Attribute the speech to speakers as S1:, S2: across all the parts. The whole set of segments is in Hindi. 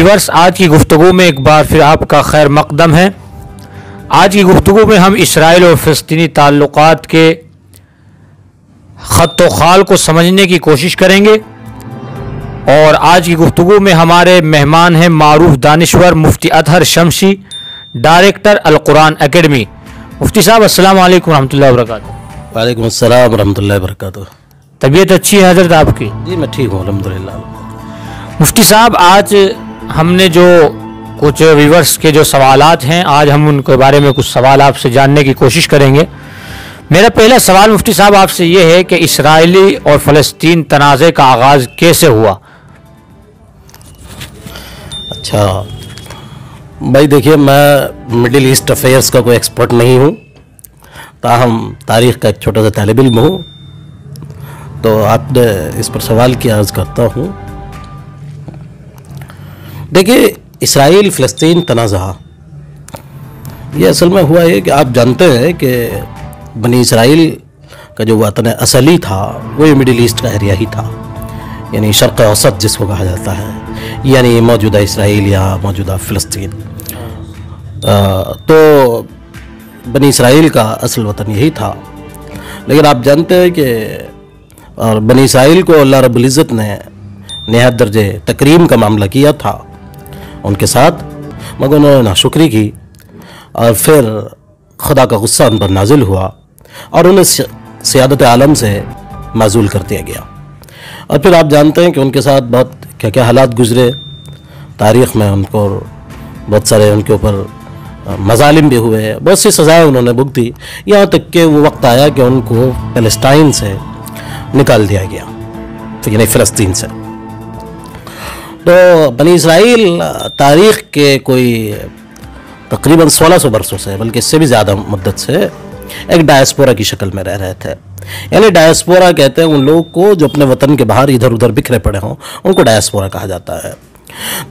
S1: वीवर्स, आज की गुफ्तगू में एक बार फिर आपका खैर मकदम है। आज की गुफ्तगू में हम इसराइल और फ़लस्तीनी ताल्लुकात के ख़त व ख़ाल को समझने की कोशिश करेंगे। और आज की गुफ्तगू में हमारे मेहमान हैं मारूफ दानिश्वर मुफ्ती अतहर शमशी, डायरेक्टर अल कुरान एकेडमी। मुफ्ती साहब, अस्सलाम वालेकुम रहमतुल्लाहि व बरकातुहू।
S2: वालेकुम अस्सलाम व रहमतुल्लाहि व बरकातुहू।
S1: तबीयत अच्छी है हज़रत आपकी?
S2: जी मैं ठीक हूँ अल्हम्दुलिल्लाह।
S1: मुफ्ती साहब, आज हमने जो कुछ व्यूवर्स के जो सवालात हैं, आज हम उनके बारे में कुछ सवाल आपसे जानने की कोशिश करेंगे। मेरा पहला सवाल मुफ्ती साहब आपसे ये है कि इसराइली और फ़लस्तीन तनाज़े का आगाज़ कैसे हुआ?
S2: अच्छा भाई, देखिए मैं मिडिल ईस्ट अफेयर्स का कोई एक्सपर्ट नहीं हूँ, ताहम तारीख़ का एक छोटा सा तालिब इल्म हूँ। तो आपने इस पर सवाल की अर्ज़ करता हूँ। देखिए, इसराइल फ़लस्तीन तनाज़ा ये असल में हुआ है कि आप जानते हैं कि बनी इसराइल का जो वतन असली था वो ये मिडिल ईस्ट का एरिया ही था, यानी शर्क़ औसत जिसको कहा जाता है, यानी मौजूदा इसराइल या मौजूदा फ़लस्तीन। तो बनी इसराइल का असल वतन यही था। लेकिन आप जानते हैं कि और बनी इसराइल को अल्लाह रब्बुल इज़्ज़त ने निहायत दर्जे तकरीम का मामला किया था उनके साथ, मगर उन्होंने नाशुक्री की और फिर खुदा का गुस्सा उन पर नाजिल हुआ और उन्हें सियादत आलम से माजूल कर दिया गया। और फिर आप जानते हैं कि उनके साथ बहुत क्या क्या हालात गुजरे तारीख़ में। उनको बहुत सारे उनके ऊपर मज़ालिम भी हुए, बहुत सी सज़ाएँ उन्होंने भुगती, यहाँ तक कि वो वक्त आया कि उनको पैलेस्टाइन से निकाल दिया गया, यानी फ़लस्तीन से। तो बनी इसराइल तारीख़ के कोई तकरीबन 1600 बरसों से, बल्कि इससे भी ज़्यादा मुद्दत से एक डायस्पोरा की शक्ल में रह रहे थे। यानी डायस्पोरा कहते हैं उन लोगों को जो अपने वतन के बाहर इधर उधर बिखरे पड़े हों, उनको डायस्पोरा कहा जाता है।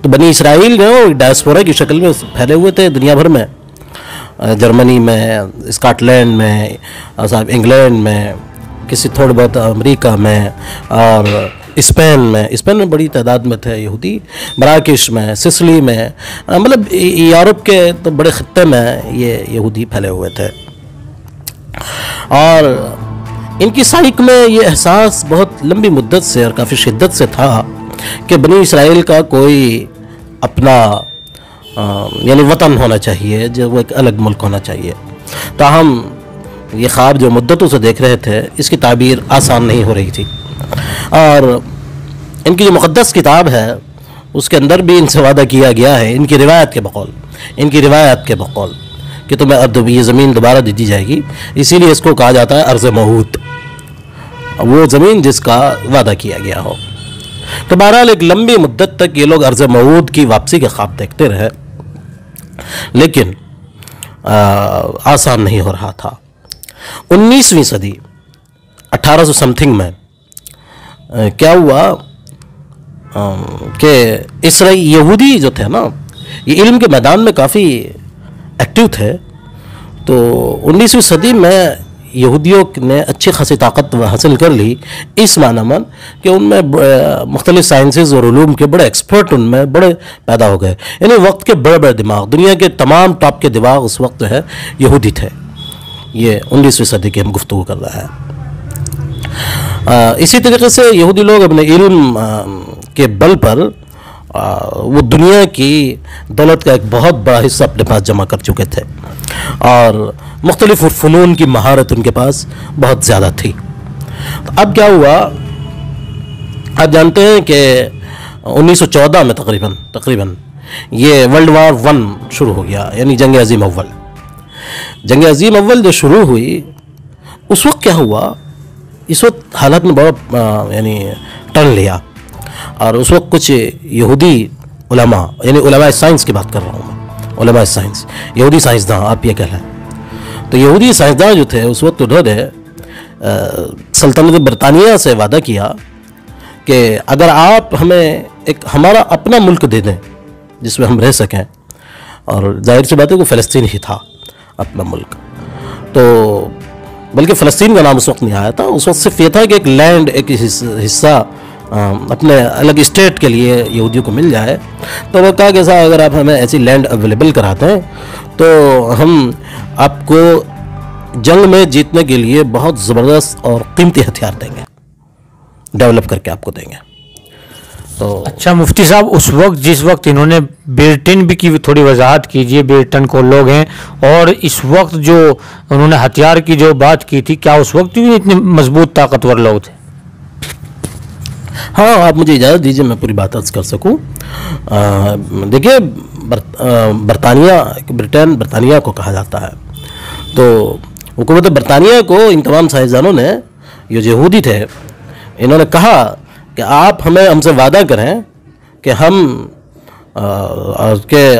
S2: तो बनी इसराइल जो है डायस्पोरा की शक्ल में फैले हुए थे दुनिया भर में, जर्मनी में, स्कॉटलैंड में, इंग्लैंड में, किसी थोड़े बहुत अमेरिका में और स्पेन में बड़ी तादाद में थे यहूदी, मराकेश में, सिसिली में, मतलब यूरोप के तो बड़े ख़त्ते में ये यहूदी फैले हुए थे। और इनकी साइक में ये एहसास बहुत लंबी मुद्दत से और काफ़ी शिद्दत से था कि बनी इसराइल का कोई अपना यानी वतन होना चाहिए, जो वो एक अलग मुल्क होना चाहिए। ताहम ये ख्वाब जो मुद्दतों से देख रहे थे, इसकी ताबीर आसान नहीं हो रही थी। और इनकी जो मुक़द्दस किताब है उसके अंदर भी इनसे वादा किया गया है, इनकी रिवायत के बकौल कि तुम्हें अब ये ज़मीन दोबारा दी जाएगी। इसीलिए इसको कहा जाता है अर्ज़ मऊद, वो ज़मीन जिसका वादा किया गया हो। तो बहरहाल एक लंबी मुद्दत तक ये लोग अर्ज़ मऊद की वापसी के ख्वाब देखते रहे, लेकिन आसान नहीं हो रहा था। 19वीं सदी 1800 समथिंग में क्या हुआ कि इसराइल यहूदी जो थे ना, ये इल्म के मैदान में काफ़ी एक्टिव थे। तो 19वीं सदी में यहूदियों ने अच्छी खासी ताकत हासिल कर ली, इस माना मन कि उनमें मुख्तलिफ साइंसेस और उलूम के बड़े एक्सपर्ट उनमें बड़े पैदा हो गए। यानी वक्त के बड़े बड़े दिमाग, दुनिया के तमाम टॉप के दिमाग उस वक्त है यहूदी थे। ये 19वीं सदी की हम गुफ्तगू कर रहा है। इसी तरीके से यहूदी लोग अपने इल्म के बल पर वो दुनिया की दौलत का एक बहुत बड़ा हिस्सा अपने पास जमा कर चुके थे और मुख्तलिफ फ़नून की महारत उनके पास बहुत ज़्यादा थी। तो अब क्या हुआ, आप जानते हैं कि 1914 में तकरीबन ये वर्ल्ड वार 1 शुरू हो गया, यानी जंग अज़ीम अव्वल जो शुरू हुई, उस वक्त क्या हुआ, इस वक्त हालात में बड़ा यानी टर्न लिया। और उस वक्त कुछ यहूदी उलमा, यानी उलमा साइंस की बात कर रहा हूँ मैं, उलमा साइंस, यहूदी साइंसदान आप ये कह लें। तो यहूदी साइंसदान जो थे उस वक्त उन्होंने सल्तनत बरतानिया से वादा किया कि अगर आप हमें एक हमारा अपना मुल्क दे दें जिसमें हम रह सकें, और जाहिर सी बात है कि फ़लस्तीन ही था अपना मुल्क। तो बल्कि फ़लस्तीन का नाम उस वक्त नहीं आया था, उस वक्त सिर्फ ये था कि एक लैंड, एक हिस्सा अपने अलग स्टेट के लिए यहूदियों को मिल जाए, तो वो कहा कि साहब अगर आप हमें ऐसी लैंड अवेलेबल कराते हैं तो हम आपको जंग में जीतने के लिए बहुत ज़बरदस्त और कीमती हथियार देंगे, डेवलप करके आपको देंगे। तो
S1: अच्छा मुफ्ती साहब, उस वक्त जिस वक्त इन्होंने ब्रिटेन भी की थोड़ी वजाहत कीजिए, ब्रिटेन को लोग हैं, और इस वक्त जो उन्होंने हथियार की जो बात की थी, क्या उस वक्त भी इतने मजबूत ताकतवर लोग थे?
S2: हाँ, आप मुझे इजाज़त दीजिए मैं पूरी बात अर्ज कर सकूँ। देखिए, बरतानिया को कहा जाता है, तो हुकूमत बरतानिया को इन तमाम साइंसदानों ने, ये यहूदी थे, इन्होंने कहा कि आप हमसे वादा करें कि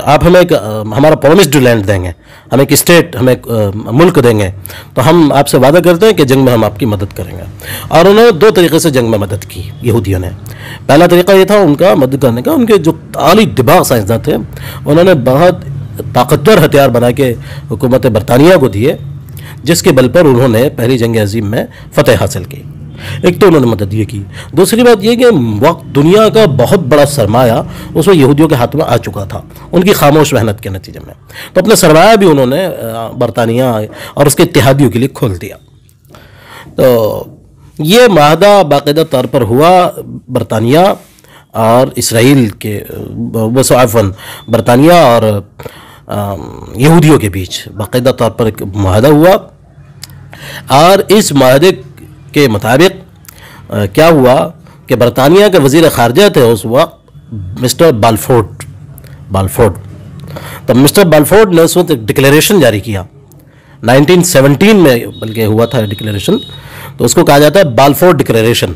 S2: आप हमें हमारा प्रोमिस्ड लैंड देंगे, हमें एक स्टेट, हमें एक मुल्क देंगे, तो हम आपसे वादा करते हैं कि जंग में हम आपकी मदद करेंगे। और उन्होंने दो तरीके से जंग में मदद की यहूदियों ने। पहला तरीका ये था उनका मदद करने का, उनके जो आली दिमाग साइंसदान थे उन्होंने बहुत ताकतवर हथियार बना के हुकूमत बरतानिया को दिए, जिसके बल पर उन्होंने पहली जंग अजीम में फतेह हासिल की। एक तो उन्होंने मदद ये की। दूसरी बात ये कि वक्त दुनिया का बहुत बड़ा सरमाया उसमें यहूदियों के हाथ में आ चुका था, उनकी खामोश मेहनत के नतीजे में। तो अपना सरमाया भी उन्होंने बरतानिया और उसके इत्तेहादियों के लिए खोल दिया। तो ये माहदा बाकायदा तौर पर हुआ बरतानिया और इसराइल के, वसअफ़न बरतानिया और यहूदियों के बीच बाकायदा तौर पर एक माहदा हुआ। और इस माहदे के मुताबिक क्या हुआ कि बरतानिया के वज़ीर ख़ारजा थे उस वक्त मिस्टर बालफोर्ड। तो मिस्टर बालफोर्ड ने उस वक्त एक डिक्लेरेशन जारी किया, 1917 में बल्कि हुआ था डिक्लेरेशन, तो उसको कहा जाता है बालफोर्ड डिक्लेरेशन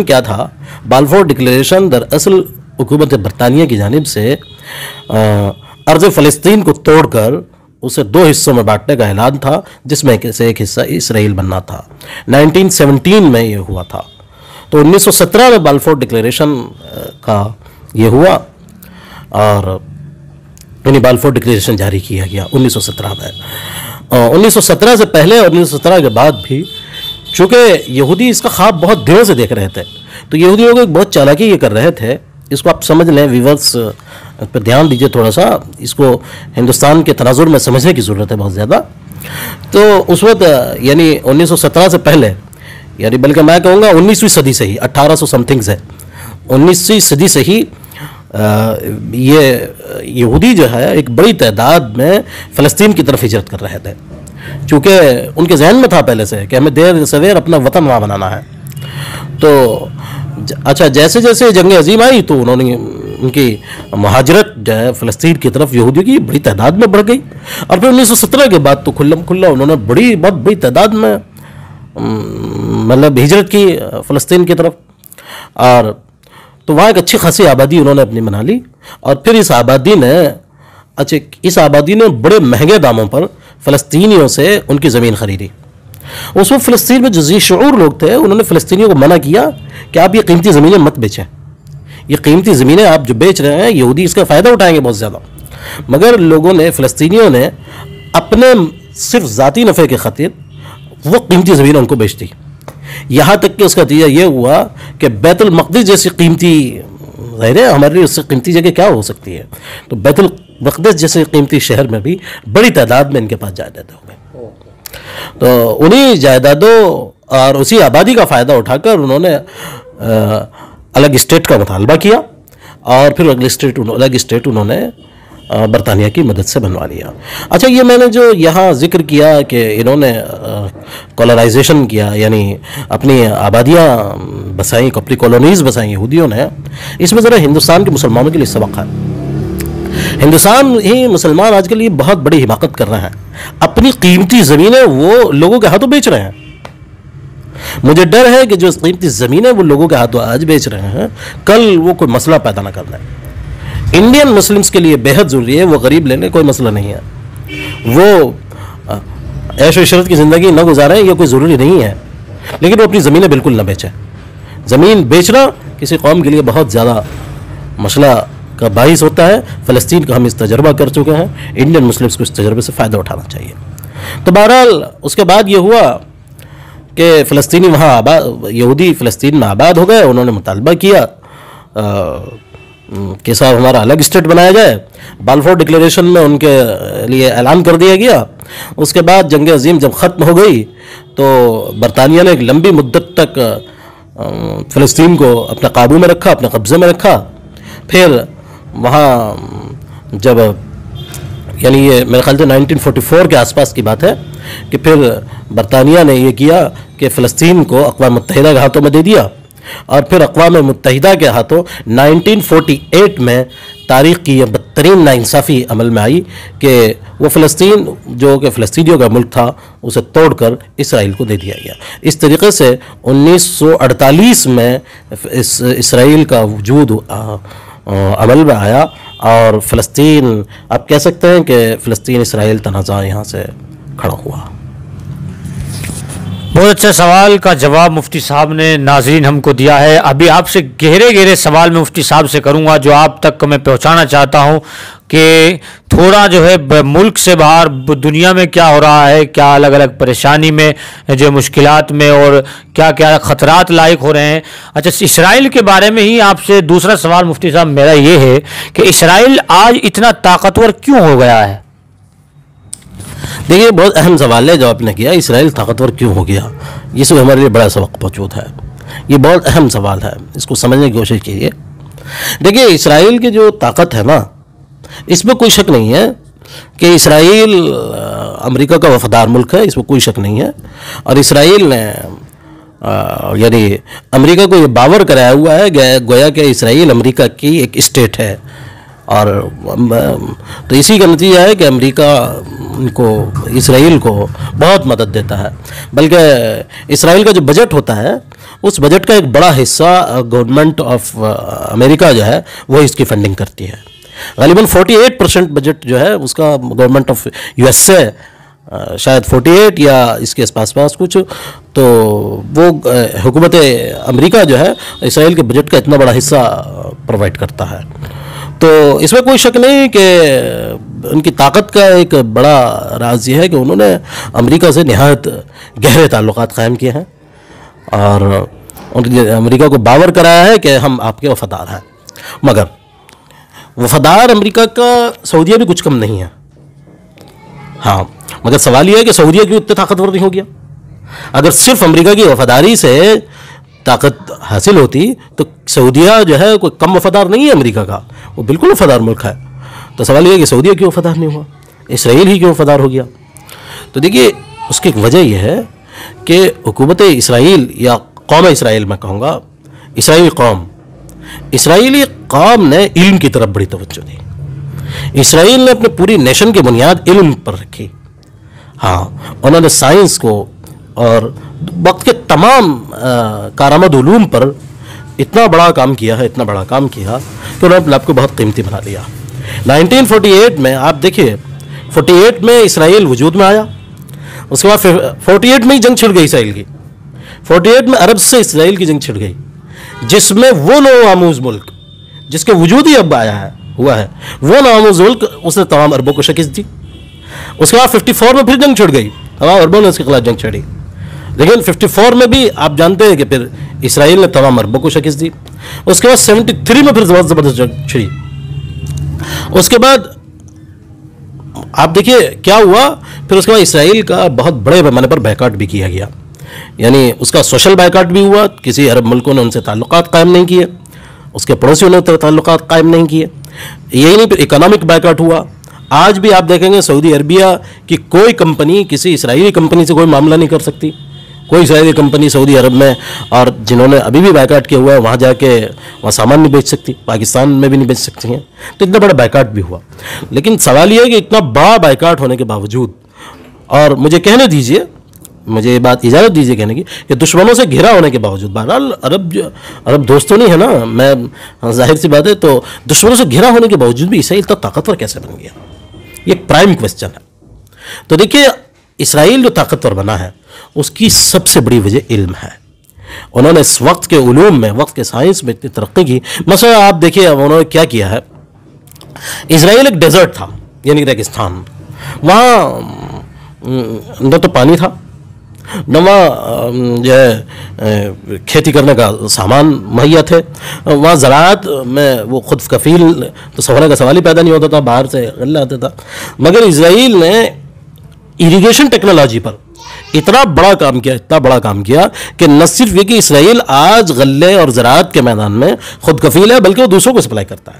S2: क्या था? बालफोर्ड डिक्लेरेशन दरअसल हुकूमत बरतानिया की जानिब से अर्ज़ फ़लस्तीन को तोड़कर उसे दो हिस्सों में बांटने का ऐलान था, जिसमें से एक हिस्सा इसराइल बनना था। 1917 में ये हुआ था। तो 1917 में बालफोर्ड डिक्लेरेशन का ये हुआ और यानी बालफोर्ड डिक्लेरेशन जारी किया गया 1917 में। 1917 से पहले और 1917 के बाद भी चूँकि यहूदी इसका ख्वाब बहुत दिनों से देख रहे थे, तो यहूदी लोग एक बहुत चालाकी ये कर रहे थे, इसको आप समझ लें, व्यूअर्स पर ध्यान दीजिए थोड़ा सा, इसको हिंदुस्तान के तनाजुर में समझने की ज़रूरत है बहुत ज़्यादा। तो उस वक्त यानी 1917 से पहले, यानी बल्कि मैं कहूँगा 19वीं सदी से ही, 1800 समथिंग से 19वीं सदी से ही ये यहूदी जो है एक बड़ी तादाद में फ़लस्तीन की तरफ हिजरत कर रहे थे, चूँकि उनके जहन में था पहले से कि हमें देर सवेर अपना वतन वहाँ बनाना है। तो अच्छा, जैसे जैसे जंग अजीम आई तो उन्होंने उनकी महाजरत जो है फ़लस्तीन की तरफ यहूदियों की बड़ी तादाद में बढ़ गई। और फिर 1917 के बाद तो खुल्ला उन्होंने बहुत बड़ी तादाद में मतलब हिजरत की फ़लस्तीन की तरफ। और तो वहाँ एक अच्छी खासी आबादी उन्होंने अपनी बना ली। और फिर इस आबादी ने बड़े महंगे दामों पर फ़लस्तीनियों से उनकी ज़मीन ख़रीदी। उस वक्त फ़लस्तीन में जो ज़ी शऊर लोग थे उन्होंने फ़लस्तीनियों को मना किया कि आप ये कीमती ज़मीनें मत बेचें, ये कीमती ज़मीनें आप जो बेच रहे हैं यहूदी इसका फ़ायदा उठाएंगे बहुत ज़्यादा। मगर लोगों ने, फ़लस्तीनियों ने अपने सिर्फ ज़ाती नफ़े के खातिर वो कीमती ज़मीनें उनको बेच दी। यहाँ तक कि उसका नतीजा ये हुआ कि बैतुल मक़दिस जैसी कीमती, ज़ाहिर है हमारे लिए उससे कीमती जगह क्या हो सकती है, तो बैतुल मक़दिस जैसे कीमती शहर में भी बड़ी तादाद में इनके पास जायदादें हो गई। तो उन्हीं जायदादों और उसी आबादी का फ़ायदा उठाकर उन्होंने अलग स्टेट का मुतालबा किया और फिर अलग स्टेट उन्होंने बरतानिया की मदद से बनवा लिया। अच्छा, ये मैंने जो यहाँ जिक्र किया कि इन्होंने कॉलोनाइजेशन किया, यानी अपनी आबादियाँ बसाई, अपनी कॉलोनीज़ बसाई यहूदियों ने, इसमें ज़रा हिंदुस्तान के मुसलमानों के लिए सबक है। हिंदुस्तान ही मुसलमान आजकल ये बहुत बड़ी हिमाकत कर रहे हैं, अपनी कीमती ज़मीनें वो लोगों के हाथों बेच रहे हैं। मुझे डर है कि जो कीमती ज़मीनें वो लोगों के हाथों आज बेच रहे हैं, कल वो कोई मसला पैदा ना कर दें। इंडियन मुस्लिम्स के लिए बेहद ज़रूरी है, वो गरीब लेने कोई मसला नहीं है, वो ऐश इशरत की ज़िंदगी न गुजारें, ये कोई ज़रूरी नहीं है, लेकिन वो अपनी ज़मीनें बिल्कुल ना बेचें। ज़मीन बेचना किसी कौम के लिए बहुत ज़्यादा मसला का बाइस होता है। फ़लस्तीन का हम इस तजर्बा कर चुके हैं, इंडियन मुस्लिम्स को इस तजर्बे से फ़ायदा उठाना चाहिए। तो बहरहाल उसके बाद ये हुआ कि फ़लस्तीनी वहाँ आबाद, यहूदी फ़लस्तीन में आबाद हो गए। उन्होंने मुतालबा किया कि साहब हमारा अलग स्टेट बनाया जाए। बाल्फोर डिक्लेरेशन में उनके लिए ऐलान कर दिया गया। उसके बाद जंग अजीम जब ख़त्म हो गई तो बरतानिया ने एक लंबी मुद्दत तक फ़लस्तीन को अपने काबू में रखा, अपने कब्ज़े में रखा। फिर वहाँ जब यानी ये मेरे ख्याल से 1944 के आसपास की बात है कि फिर बरतानिया ने ये किया कि फ़लस्तीन को अक़वाम मुत्तहिदा के हाथों में दे दिया। और फिर अक़वाम मुत्तहिदा के हाथों 1948 में तारीख़ की यह बदतरीन नाइंसाफ़ी अमल में आई कि वो फ़लस्तीन जो कि फ़लस्तीनियों का मुल्क था उसे तोड़कर इसराइल को दे दिया गया। इस तरीके से 1948 में इसराइल का वजूद अमल में आया और फ़लस्तीन, आप कह सकते हैं कि फ़लस्तीन इसराइल तनाज़ा यहाँ से खड़ा हुआ।
S1: बहुत अच्छा सवाल का जवाब मुफ्ती साहब ने नाज़रीन हमको दिया है। अभी आपसे गहरे सवाल मैं मुफ्ती साहब से करूंगा जो आप तक मैं पहुंचाना चाहता हूं कि थोड़ा जो है मुल्क से बाहर दुनिया में क्या हो रहा है, क्या अलग अलग परेशानी में जो मुश्किलात में और क्या क्या ख़तरात लायक हो रहे हैं। अच्छा, इसराइल के बारे में ही आपसे दूसरा सवाल मुफ्ती साहब मेरा ये है कि इसराइल आज इतना ताकतवर क्यों हो गया है?
S2: देखिए, बहुत अहम सवाल है जो आपने किया, इसराइल ताकतवर क्यों हो गया। इसमें हमारे लिए बड़ा सबक मौजूद है। ये बहुत अहम सवाल है, इसको समझने की कोशिश कीजिए। देखिए, इसराइल की जो ताकत है ना, इसमें कोई शक नहीं है कि इसराइल अमेरिका का वफादार मुल्क है, इसमें कोई शक नहीं है। और इसराइल ने यानी अमेरिका को ये बावर कराया हुआ है गोया कि इसराइल अमेरिका की एक स्टेट है। और तो इसी का नतीजा है कि अमेरिका को इसराइल को बहुत मदद देता है। बल्कि इसराइल का जो बजट होता है उस बजट का एक बड़ा हिस्सा गवर्नमेंट ऑफ अमेरिका जो है वो इसकी फंडिंग करती है। ग़ालिबन 48% बजट जो है उसका गवर्नमेंट ऑफ यूएसए, शायद 48 या इसके पास कुछ, तो वो हुकूमत अमेरिका जो है इसराइल के बजट का इतना बड़ा हिस्सा प्रोवाइड करता है। तो इसमें कोई शक नहीं कि उनकी ताकत का एक बड़ा राज ये है कि उन्होंने अमेरिका से निहायत गहरे ताल्लुकात कायम किए हैं और उनकी अमेरिका को बावर कराया है कि हम आपके वफादार हैं। मगर वफादार अमेरिका का सऊदीया भी कुछ कम नहीं है। हाँ, मगर सवाल यह है कि सऊदीया क्यों इतने ताकतवर नहीं हो गया। अगर सिर्फ अमेरिका की वफादारी से ताकत हासिल होती तो सऊदीया जो है कोई कम वफादार नहीं है अमेरिका का, वो बिल्कुल वफादार मुल्क है। तो सवाल ये है कि सऊदीया क्यों वफादार नहीं हुआ, इसराइल ही क्यों वफादार हो गया। तो देखिए, उसकी एक वजह यह है कि हुकूमत इसराइल या कौम इसराइल, मैं कहूँगा इसराइली कौम ने इल्म की तरफ बड़ी तवज्जो दी। इसराइल ने अपने पूरी नेशन की बुनियाद इल्म पर रखी। हाँ, उन्होंने साइंस को और वक्त के तमाम कारआमद उलूम पर इतना बड़ा काम किया है कि उन्होंने अपने आप को बहुत कीमती बना लिया। 1948 में आप देखिए, 48 में इसराइल वजूद में आया। उसके बाद 48 में ही जंग छिड़ गई इसराइल की। 48 में अरब से इसराइल की जंग छिड़ गई, जिसमें वो नौआमूज मुल्क जिसके वजूद ही अब हुआ है, वो नौआमूज मुल्क उसने तमाम अरबों को शिकस्त दी। उसके बाद 54 में फिर जंग छिड़ गई, तमाम अरबों ने उसके खिलाफ जंग छिड़ी। लेकिन 54 में भी आप जानते हैं कि फिर इसराइल ने तमाम अरबों को शिकस्त दी। उसके बाद 73 में फिर ज़बरदस्त जंग छिड़ी। उसके बाद आप देखिए क्या हुआ। फिर उसके बाद इसराइल का बहुत बड़े पैमाने पर बायकॉट भी किया गया, यानी उसका सोशल बायकॉट भी हुआ। किसी अरब मुल्कों ने उनसे ताल्लुकात कायम नहीं किए, उसके पड़ोसियों ने ताल्लुकात कायम नहीं किए। यही नहीं, फिर इकोनॉमिक बायकॉट हुआ। आज भी आप देखेंगे सऊदी अरबिया की कोई कंपनी किसी इसराइली कंपनी से कोई मामला नहीं कर सकती। कोई इसराइली कंपनी सऊदी अरब में, और जिन्होंने अभी भी बायकॉट किया हुआ है, वहाँ जाके वहाँ सामान नहीं बेच सकती, पाकिस्तान में भी नहीं बेच सकती हैं। तो इतना बड़ा बायकॉट भी हुआ। लेकिन सवाल ये है कि इतना बड़ा बायकॉट होने के बावजूद, और मुझे कहने दीजिए, मुझे ये बात इजाज़त दीजिए कहने की, कि दुश्मनों से घिरा होने के बावजूद, बहरहाल अरब दोस्तों नहीं है ना, मैं जाहिर सी बात है, तो दुश्मनों से घिरा होने के बावजूद भी इसराइल इतना ताकतवर कैसे बन गया, ये एक प्राइम क्वेश्चन है। तो देखिए, इसराइल जो ताकतवर बना है उसकी सबसे बड़ी वजह इल्म है। उन्होंने इस वक्त के उलूम में, वक्त के साइंस में इतनी तरक्की की। मसला आप देखिए अब उन्होंने क्या किया है। इसराइल एक डेजर्ट था, यानी रेगिस्तान। वहाँ न तो पानी था नवा जो है खेती करने का सामान मुहैया थे। वहाँ ज़राअत में वो खुद कफ़ील तो होने का सवाल ही पैदा नहीं होता था, बाहर से गल्ला आता था। मगर इजराइल ने इरिगेशन टेक्नोलॉजी पर इतना बड़ा काम किया, इतना बड़ा काम किया कि न सिर्फ ये कि इसराइल आज गल्ले और ज़राअत के मैदान में खुद कफ़ील है, बल्कि वो दूसरों को सप्लाई करता है।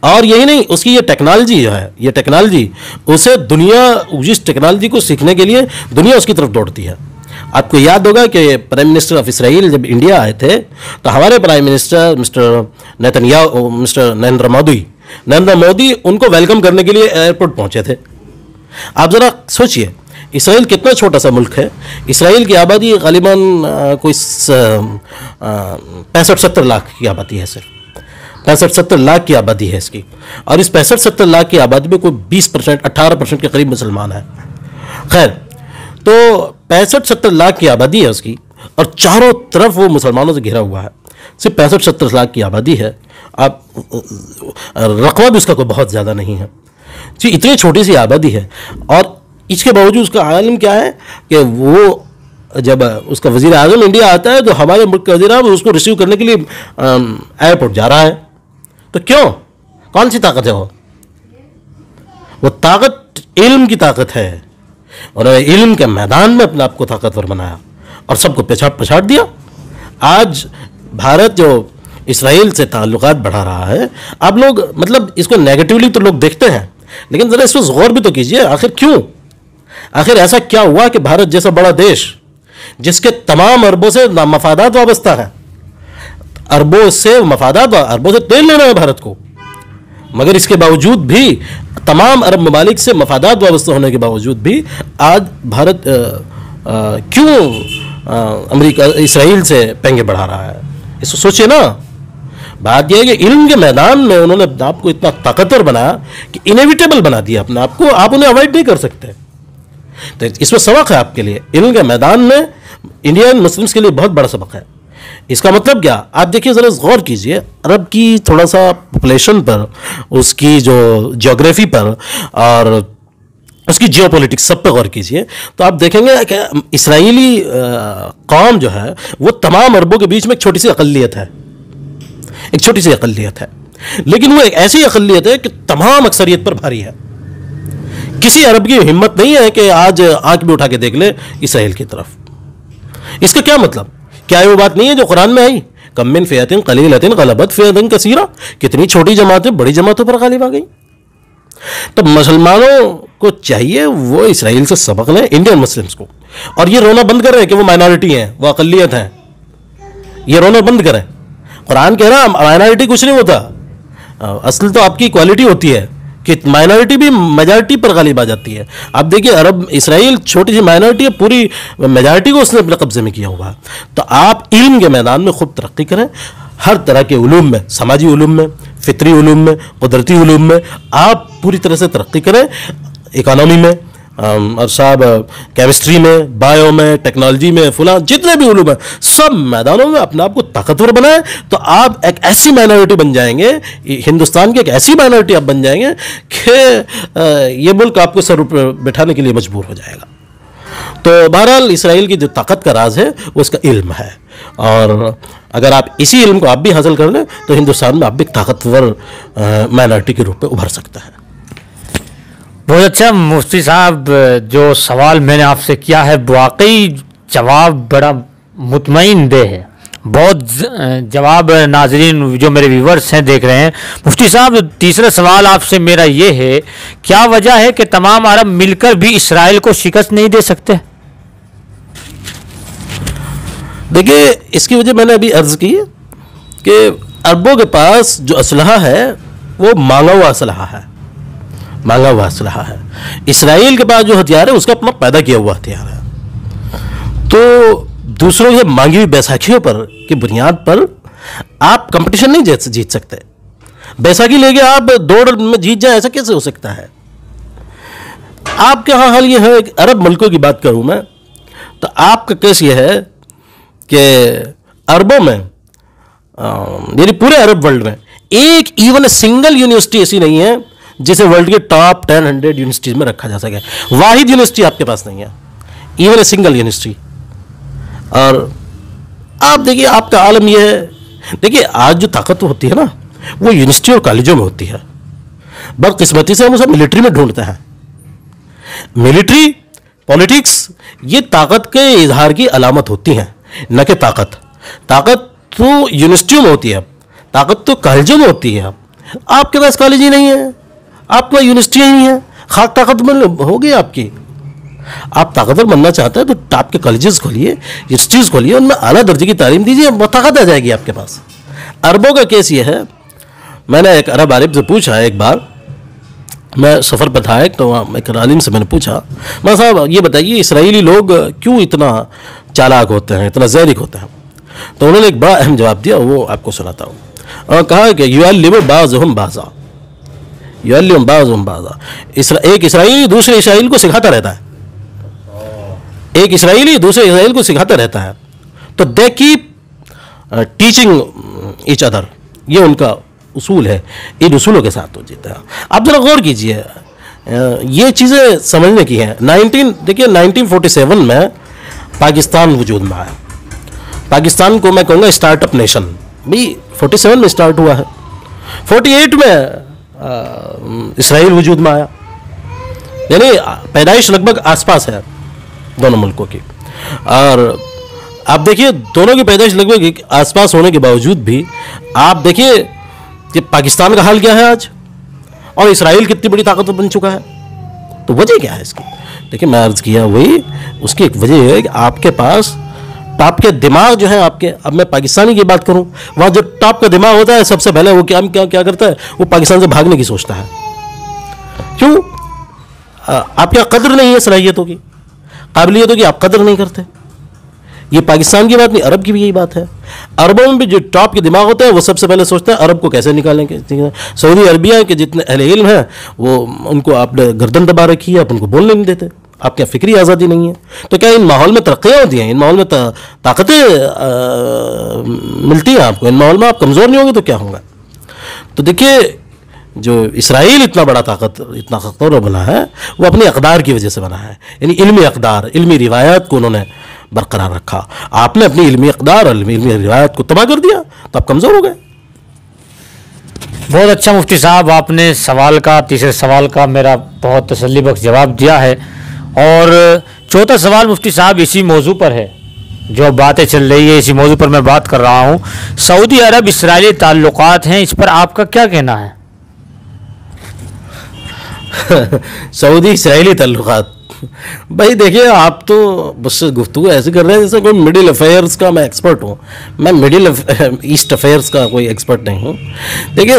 S2: और यही नहीं, उसकी ये टेक्नोलॉजी जो है, ये टेक्नोलॉजी उसे दुनिया, जिस टेक्नोलॉजी को सीखने के लिए दुनिया उसकी तरफ दौड़ती है। आपको याद होगा कि प्राइम मिनिस्टर ऑफ इसराइल जब इंडिया आए थे तो हमारे prime minister mister Narendra Modi उनको वेलकम करने के लिए एयरपोर्ट पहुंचे थे। आप ज़रा सोचिए, इसराइल कितना छोटा सा मुल्क है। इसराइल की आबादी ग़ालिबन कोई 65-70 लाख की आबादी है, सिर्फ 65-70 लाख की आबादी है इसकी। और इस 65-70 लाख की आबादी में कोई 20%, 18% के करीब मुसलमान है। खैर, तो 65-70 लाख की आबादी है उसकी और चारों तरफ वो मुसलमानों से घिरा हुआ है। सिर्फ 65-70 लाख की आबादी है। आप रकबा भी उसका कोई बहुत ज़्यादा नहीं है जी, इतनी छोटी सी आबादी है। और इसके बावजूद उसका आलम क्या है कि वो जब उसका वज़ीर आज़म इंडिया आता है तो हमारे मुल्क का वज़ीर आज़म उसको रिसीव करने के लिए एयरपोर्ट जा रहा है। तो क्यों, कौन सी ताकत है वो ताकत इल्म की ताकत है। और इल्म के मैदान में अपने आप को ताकतवर बनाया और सबको पछाड़ दिया। आज भारत जो इसराइल से ताल्लुकात बढ़ा रहा है, आप लोग मतलब इसको नेगेटिवली तो लोग देखते हैं, लेकिन ज़रा इस पर गौर भी तो कीजिए। आखिर क्यों, आखिर ऐसा क्या हुआ कि भारत जैसा बड़ा देश जिसके तमाम अरबों से मफादात वाबस्ता है, अरबों से मफादात, अरबों से तेल लेना है भारत को, मगर इसके बावजूद भी तमाम अरब ममालिक से मफादात वाबस्ता होने के बावजूद भी आज भारत क्यों अमेरिका इसराइल से पेंगे बढ़ा रहा है, इसको सोचिए ना। बात यह है कि इल्म के मैदान में उन्होंने अपने आप को इतना ताकतवर बनाया कि इनेविटेबल बना दिया अपने आप को, आप उन्हें अवॉइड नहीं कर सकते। तो इसमें सबक है आपके लिए, इल्म के मैदान में इंडियन मुस्लिम्स के लिए बहुत बड़ा सबक है। इसका मतलब क्या, आप देखिए ज़रा गौर कीजिए, अरब की थोड़ा सा पॉपुलेशन पर, उसकी जो ज्योग्राफी पर और उसकी जियोपॉलिटिक्स सब पे गौर कीजिए, तो आप देखेंगे कि इसराइली कौम जो है वो तमाम अरबों के बीच में एक छोटी सी अक़लियत है, एक छोटी सी अक़लियत है, लेकिन वो एक ऐसी अक़लियत है कि तमाम अक्सरियत पर भारी है। किसी अरब की हिम्मत नहीं है कि आज आंख भी उठा के देख ले इसराइल की तरफ। इसका क्या मतलब, क्या वो बात नहीं है जो कुरान में आई, कम मिन फ़ियतिन क़लीलतिन ग़लबत फ़ियतन कसीरा, कितनी छोटी जमातें बड़ी जमातों पर गालिब आ गई। तो मुसलमानों को चाहिए वो इसराइल से सबक लें, इंडियन मुस्लिम्स को, और ये रोना बंद करें कि वो माइनॉरिटी हैं, वो अक़लियत हैं, ये रोना बंद करें। कुरान कह रहा माइनॉरिटी कुछ नहीं होता, असल तो आपकी क्वालिटी होती है कि माइनॉरिटी भी मेजॉरिटी पर गालिब आ जाती है। आप देखिए अरब इसराइल छोटी सी माइनॉरिटी है, पूरी मेजॉरिटी को उसने अपने कब्जे में किया हुआ है। तो आप इल्म के मैदान में खूब तरक्की करें, हर तरह के उलूम में, समाजी उलूम में, फितरी उलूम में, कुदरती उलूम में आप पूरी तरह से तरक्की करें। इकानमी में और साहब केमिस्ट्री में, बायो में, टेक्नोलॉजी में, फुला जितने भी उलूम हैं सब मैदानों में अपने आप को ताकतवर बनाएं, तो आप एक ऐसी माइनॉरिटी बन जाएंगे, हिंदुस्तान की एक ऐसी माइनॉरिटी आप बन जाएंगे कि ये मुल्क आपको सर ऊपर बिठाने के लिए मजबूर हो जाएगा। तो बहरहाल इसराइल की जो ताकत का राज है वो उसका इल्म है, और अगर आप इसी इल्म को आप भी हासिल कर लें तो हिंदुस्तान में आप भी ताकतवर माइनॉरिटी के रूप में उभर सकता है।
S1: बहुत अच्छा मुफ्ती साहब, जो सवाल मैंने आपसे किया है वाकई जवाब बड़ा मुतमईन दे है, बहुत जवाब नाजरीन जो मेरे व्यूवर्स हैं देख रहे हैं। मुफ्ती साहब, तीसरा सवाल आपसे मेरा ये है, क्या वजह है कि तमाम अरब मिलकर भी इसराइल को शिकस्त नहीं दे सकते?
S2: देखिए इसकी वजह मैंने अभी अर्ज की कि अरबों के पास जो असलहा है वो मांगा हुआ असलहा है, मांगा हुआ असलहा है। इसराइल के पास जो हथियार है उसका अपना पैदा किया हुआ हथियार है। तो दूसरों से मांगी हुई बैसाखियों पर की बुनियाद पर आप कंपटीशन नहीं जीत सकते। बैसाखी लेके आप दौड़ में जीत जाए, ऐसा कैसे हो सकता है? आपके यहाँ हाल ये है, अरब मुल्कों की बात करूँ मैं तो आपका केस ये है कि अरबों में यानी पूरे अरब वर्ल्ड में एक इवन सिंगल यूनिवर्सिटी ऐसी नहीं है जिसे वर्ल्ड के टॉप 10-100 यूनिवर्सिटीज में रखा जा सके। वाहिद यूनिवर्सिटी आपके पास नहीं है, इवन ए सिंगल यूनिवर्सिटी। और आप देखिए आपका आलम यह है, देखिए आज जो ताकत होती है ना वो यूनिवर्सिटी और कॉलेजों में होती है। बदकिस्मती से हम उसे मिलिट्री में ढूंढते हैं। मिलिट्री पॉलिटिक्स ये ताकत के इजहार की अलामत होती है, न कि ताकत। ताकत तो यूनिवर्सिटियों में होती है, ताकत तो कॉलेजों में होती है। आपके पास कॉलेज ही नहीं है, आपका यूनिवर्सिटी ही नहीं है, खाक ताकत होगी आपकी। आप ताकतवर बनना चाहते हैं तो आपके कॉलेजेस खोलिए, यूनिवर्सिटीज़ खोलिए, उनमें आला दर्जे की तालीम दीजिए, ताकत आ जाएगी आपके पास। अरबों का केस ये है, मैंने एक अरब आलिम से पूछा एक बार, मैं सफ़र पर था एक, तो वहाँ एक आलिम से मैंने पूछा, मैं साहब ये बताइए इसराइली लोग क्यों इतना चालाक होते हैं, इतना जहरीक होते हैं? तो उन्होंने एक बड़ा अहम जवाब दिया, वो आपको सुनाता हूँ। और कहा कि युअल्लिमु बाज़ुहुम बाज़ा, युअल्लिमु बाज़ुहुम बाज़ा। एक इसराइली दूसरे इसराइल को सिखाता रहता है, एक इसराइली दूसरे इसराइल को सिखाता रहता है। तो they keep teaching each other, ये उनका उसूल है, इन उसूलों के साथ वो जीता है। आप जरा गौर कीजिए, ये चीज़ें समझने की हैं। 1947 में पाकिस्तान वजूद में आया। पाकिस्तान को मैं कहूँगा स्टार्टअप नेशन, भाई 47 में स्टार्ट हुआ है, 48 में इसराइल वजूद में आया, यानी पैदाइश लगभग आसपास है दोनों मुल्कों की। और आप देखिए दोनों की पैदाइश लगभग आसपास होने के बावजूद भी आप देखिए कि पाकिस्तान का हाल क्या है आज, और इसराइल कितनी बड़ी ताकतवर बन चुका है। तो वजह क्या है इसकी? देखिए मैं अर्ज़ किया वही, उसकी एक वजह है कि आपके पास टॉप के दिमाग जो है आपके, अब मैं पाकिस्तानी की बात करूं, वहाँ जो टॉप का दिमाग होता है सबसे पहले वो क्या करता है, वो पाकिस्तान से भागने की सोचता है। क्यों? आपके यहाँ कदर नहीं है सलाहियतों की, काबिलियतों की, आप कदर नहीं करते। ये पाकिस्तान की बात नहीं, अरब की भी यही बात है। अरबों में भी जो टॉप के दिमाग होता है वो सबसे पहले सोचता है अरब को कैसे निकालेंगे। सऊदी अरबिया के जितने अहले इल्म हैं वो, उनको आपने गर्दन दबा रखी है, आप उनको बोलने नहीं देते, आपके यहाँ फिक्री आज़ादी नहीं है। तो क्या इन माहौल में तरक्कियाँ होती हैं, इन माहौल में ताकतें मिलती हैं आपको, इन माहौल में आप कमज़ोर नहीं होंगे तो क्या होगा? तो देखिए जो इसराइल इतना बड़ा इतना ताकतवर बना है वो अपने अक़दार की वजह से बना है, यानी इल्मी अक़दार, इल्मी रिवायात को उन्होंने बरकरार रखा। आपने अपनी इल्मी अक़दार और इल्मी रिवायात को तबाह कर दिया तो आप कमज़ोर हो गए।
S1: बहुत अच्छा मुफ्ती साहब, आपने सवाल का, तीसरे सवाल का मेरा बहुत तसल्ली बख्श जवाब दिया है। और चौथा सवाल मुफ्ती साहब इसी मौजू पर है, जो बातें चल रही है इसी मौजू पर मैं बात कर रहा हूँ। सऊदी अरब इसराइली ताल्लुकात हैं, इस पर आपका क्या कहना है?
S2: सऊदी इसराइली ताल्लुकात, भाई देखिए आप तो बस गुफ्तगू ऐसे कर रहे हैं जैसे कोई मिडिल अफेयर्स का मैं एक्सपर्ट हूँ। मैं मिडिल ईस्ट अफेयर्स का कोई एक्सपर्ट नहीं हूँ। देखिए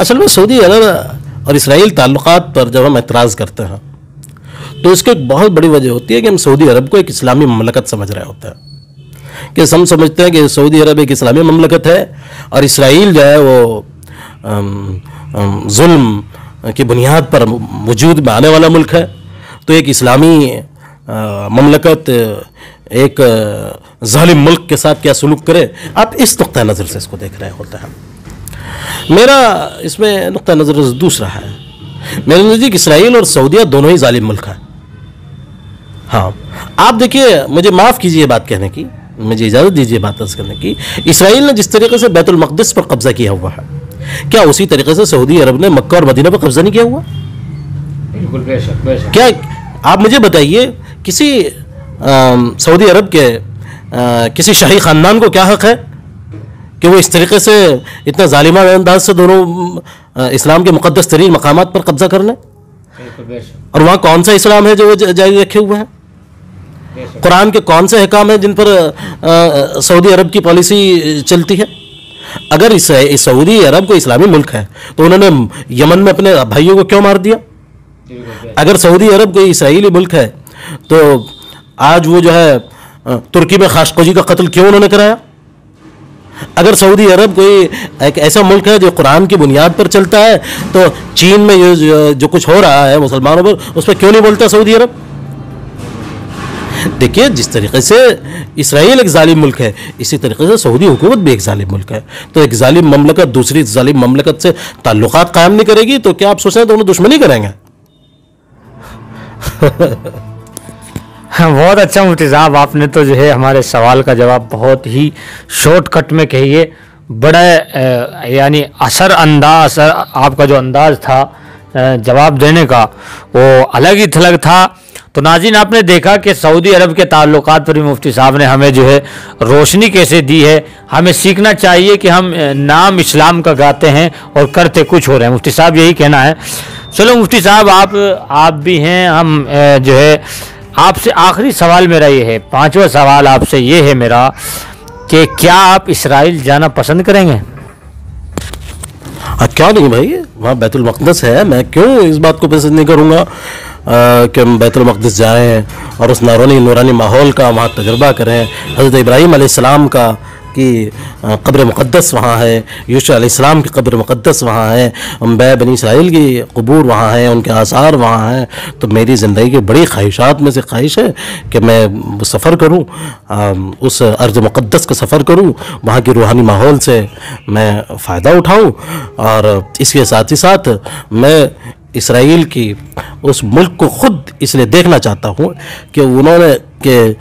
S2: असल में सऊदी अरब और इसराइल ताल्लुकात पर जब हम एतराज़ करते हैं तो इसकी एक बहुत बड़ी वजह होती है कि हम सऊदी अरब को एक इस्लामी ममलकत समझ रहे होते हैं, कि हम समझते हैं कि सऊदी अरब एक इस्लामी ममलकत है और इसराइल जो है वो जुल्म की बुनियाद पर वजूद में आने वाला मुल्क है। तो एक इस्लामी ममलकत एक जालिम मुल्क के साथ क्या सलूक करे, आप इस नुक्ता नज़र से इसको देख रहे होते हैं। मेरा इसमें नुक्ता नज़र दूसरा है। मेरे नज़दीक इसराइल और सऊदीया दोनों ही जालिम मुल्क हैं। हाँ, आप देखिए, मुझे माफ़ कीजिए बात कहने की, मुझे इजाज़त दीजिए बात अर्ज़ करने की। इसराइल ने जिस तरीके से बैतुल मक़दिस पर कब्ज़ा किया हुआ है, क्या उसी तरीके से सऊदी अरब ने मक्का और मदीना पर कब्ज़ा नहीं किया हुआ?
S1: बिल्कुल, बेशक।
S2: क्या आप मुझे बताइए, किसी सऊदी अरब के किसी शाही ख़ानदान को क्या हक़ है कि वो इस तरीके से इतना ज़ालिमाना अंदाज से दोनों इस्लाम के मुक़द्दस तरीन मकामात पर कब्ज़ा कर लें? और वहाँ कौन सा इस्लाम है जो वो जारी रखे हुए हैं? कुरान के कौन से अहकाम हैं जिन पर सऊदी अरब की पॉलिसी चलती है? अगर इस सऊदी अरब को इस्लामी मुल्क है तो उन्होंने यमन में अपने भाइयों को क्यों मार दिया? अगर सऊदी अरब कोई इसराइली मुल्क है तो आज वो जो है तुर्की में खाशकोजी का कत्ल क्यों उन्होंने कराया? अगर सऊदी अरब कोई एक ऐसा मुल्क है जो कुरान की बुनियाद पर चलता है तो चीन में ये जो कुछ हो रहा है मुसलमानों पर, उस पर क्यों नहीं बोलता सऊदी अरब? देखिए, जिस तरीके से इसराइल एक जालिम मुल्क है, इसी तरीके से सऊदी हुकूमत भी एक जालिम मुल्क है। तो एक जालिम ममलकत दूसरी जालिम ममलकत से ताल्लुकात कायम नहीं करेगी तो क्या आप सोच रहे हैं दोनों दुश्मनी करेंगे?
S1: बहुत अच्छा मुफ्ती साहब, आपने तो जो है हमारे सवाल का जवाब बहुत ही शॉर्टकट में कहिए, बड़ा यानी असर आपका जो अंदाज था जवाब देने का वो अलग ही थलग था। तो नाज़रीन, आपने देखा कि सऊदी अरब के ताल्लुकात पर भी मुफ्ती साहब ने हमें जो है रोशनी कैसे दी है। हमें सीखना चाहिए कि हम नाम इस्लाम का गाते हैं और करते कुछ हो रहे हैं। मुफ्ती साहब यही कहना है। चलो मुफ्ती साहब, आप भी हैं, हम जो है आपसे आखिरी सवाल मेरा ये है, 5वां सवाल आपसे ये है मेरा कि क्या आप इसराइल जाना पसंद करेंगे?
S2: क्या नहीं भाई, वहाँ बैतुल मक़दस है, मैं क्यों इस बात को पसंद नहीं करूँगा कि हम बैतुल मक़दस जाएं और उस नूरानी माहौल का वहाँ तजुर्बा करें। हज़रत इब्राहीम अलैहिस्सलाम का की कब्र मुक़द्दस वहाँ है, यूशा अलैहिस्सलाम की कब्र मुक़द्दस वहाँ है, अंबिया बनी इसराइल की क़ुबूर वहाँ हैं, उनके आसार वहाँ हैं। तो मेरी ज़िंदगी की बड़ी ख्वाहिशात में से ख्वाहिश है कि मैं सफ़र करूँ, उस अर्ज़ मुक़द्दस का सफ़र करूँ, वहाँ की रूहानी माहौल से मैं फ़ायदा उठाऊँ। और इसके साथ ही साथ मैं इसराइल की उस मुल्क को ख़ुद इसलिए देखना चाहता हूँ कि उन्होंने कि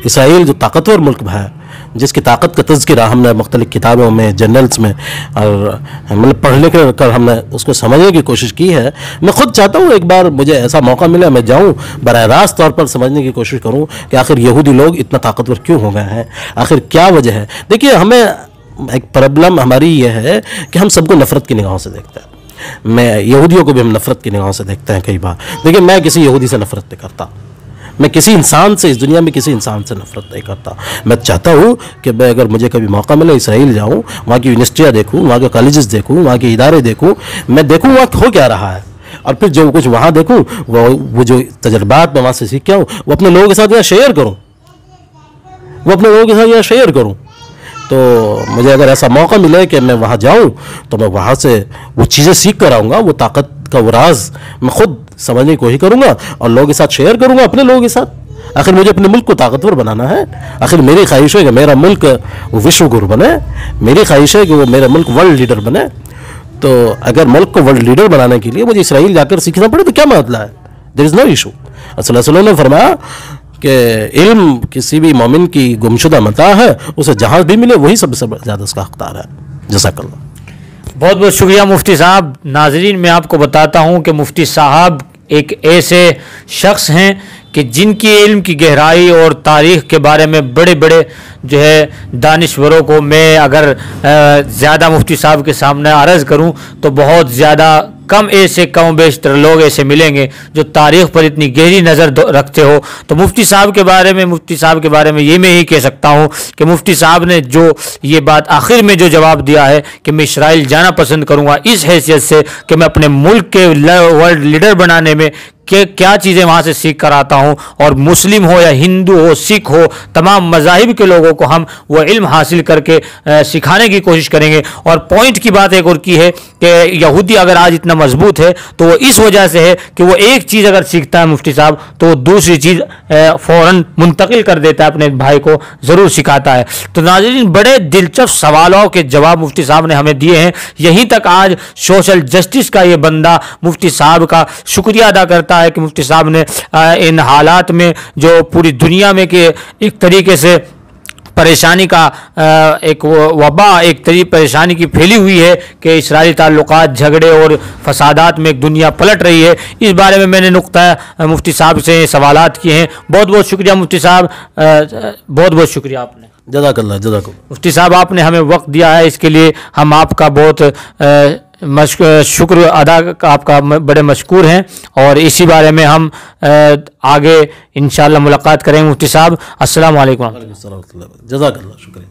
S2: इसराइल जो ताकतवर मुल्क है, जिसकी ताकत का तज़किरा हमने मुख्तलिफ़ किताबों में, जर्नल्स में और मतलब पढ़ने कर हमने उसको समझने की कोशिश की है। मैं ख़ुद चाहता हूँ एक बार मुझे ऐसा मौका मिले, मैं जाऊँ, बराह रास्त तौर पर समझने की कोशिश करूँ कि आखिर यहूदी लोग इतना ताकतवर क्यों हो गए हैं, आखिर क्या वजह है। देखिए, हमें एक प्रॉब्लम हमारी ये है कि हम सबको नफ़रत की निगाहों से देखते हैं। मैं यहूदियों को भी हम नफ़रत की निगाहों से देखते हैं कई बार। देखिए, मैं किसी यहूदी से नफ़रत नहीं करता, मैं किसी इंसान से, इस दुनिया में किसी इंसान से नफ़रत नहीं करता। मैं चाहता हूँ कि मैं अगर मुझे कभी मौका मिले इसराइल जाऊँ, वहाँ की यूनिवर्सिटियाँ देखूँ, वहाँ के कॉलेजेस देखूँ, वहाँ के इदारे देखूँ, मैं देखूँ वहाँ हो क्या रहा है, और फिर जो कुछ वहाँ देखूँ वो जो तजर्बात मैं वहाँ से सीख के आऊँ वो अपने लोगों के साथ यहाँ शेयर करूँ, तो मुझे अगर ऐसा मौका मिले कि मैं वहाँ जाऊँ तो मैं वहाँ से वो चीज़ें सीख कर आऊँगा, वो ताकत का वो राज मैं खुद समझने की कोशिश करूँगा और लोगों के साथ शेयर करूँगा, अपने लोगों के साथ। आखिर मुझे अपने मुल्क को ताकतवर बनाना है। आखिर मेरी ख्वाहिश है कि मेरा मुल्क विश्व गुरु बने, मेरी ख्वाहिश है कि वो मेरा मुल्क वर्ल्ड लीडर बने। तो अगर मुल्क को वर्ल्ड लीडर बनाने के लिए मुझे इसराइल जाकर सीखना पड़े तो क्या मसला है, देयर इज़ नो इशू। रसूलुल्लाह ने फरमाया कि इल्म किसी भी मोमिन की गुमशुदा मता है, उसे जहाँ भी मिले वही सबसे ज़्यादा उसका हकदार है। जज़ाकल्लाह।
S1: बहुत बहुत शुक्रिया मुफ्ती साहब। नाजरीन, मैं आपको बताता हूँ कि मुफ्ती साहब एक ऐसे शख्स हैं कि जिनकी इल्म की गहराई और तारीख़ के बारे में बड़े बड़े जो है दानिश्वरों को मैं अगर ज़्यादा मुफ्ती साहब के सामने अर्ज़ करूँ तो बहुत ज़्यादा कम ऐसे कम बेशतर लोग ऐसे मिलेंगे जो तारीख़ पर इतनी गहरी नज़र रखते हो। तो मुफ्ती साहब के बारे में ये मैं ही कह सकता हूँ कि मुफ्ती साहब ने जो ये बात आखिर में जो जवाब दिया है कि मैं इसराइल जाना पसंद करूँगा इस हैसियत से कि मैं अपने मुल्क के वर्ल्ड लीडर बनाने में कि क्या चीज़ें वहाँ से सीख कर आता हूँ, और मुस्लिम हो या हिंदू हो, सिख हो, तमाम मज़ाहिब के लोगों को हम वो इल्म हासिल करके सिखाने की कोशिश करेंगे। और पॉइंट की बात एक और की है कि यहूदी अगर आज इतना मजबूत है तो वो इस वजह से है कि वो एक चीज़ अगर सीखता है मुफ्ती साहब तो वो दूसरी चीज़ फ़ौरन मुंतकिल कर देता है, अपने भाई को ज़रूर सिखाता है। तो नाज़रीन, बड़े दिलचस्प सवालों के जवाब मुफ्ती साहब ने हमें दिए हैं। यहीं तक आज सोशल जस्टिस का ये बंदा मुफ्ती साहब का शुक्रिया अदा करता है कि मुफ्ती साहब ने इन हालात में जो पूरी दुनिया में के एक तरीके से परेशानी का एक वबा, एक परेशानी की फैली हुई है कि इसराइली ताल्लुकात, झगड़े और फसादात में एक दुनिया पलट रही है, इस बारे में मैंने नुक्ता मुफ्ती साहब से सवालात किए हैं। बहुत बहुत शुक्रिया मुफ्ती साहब, बहुत बहुत शुक्रिया आपने।
S2: जज़ाकल्लाह जज़ाकल्लाह।
S1: मुफ्ती साहब, आपने हमें वक्त दिया है, इसके लिए हम आपका बहुत शुक्र अदा आपका बड़े मशकूर हैं, और इसी बारे में हम आगे इंशाअल्लाह मुलाकात करेंगे। मुफ्ती साहब, अस्सलाम वालेकुम।
S2: जज़ाकल्लाह, शुक्रिया।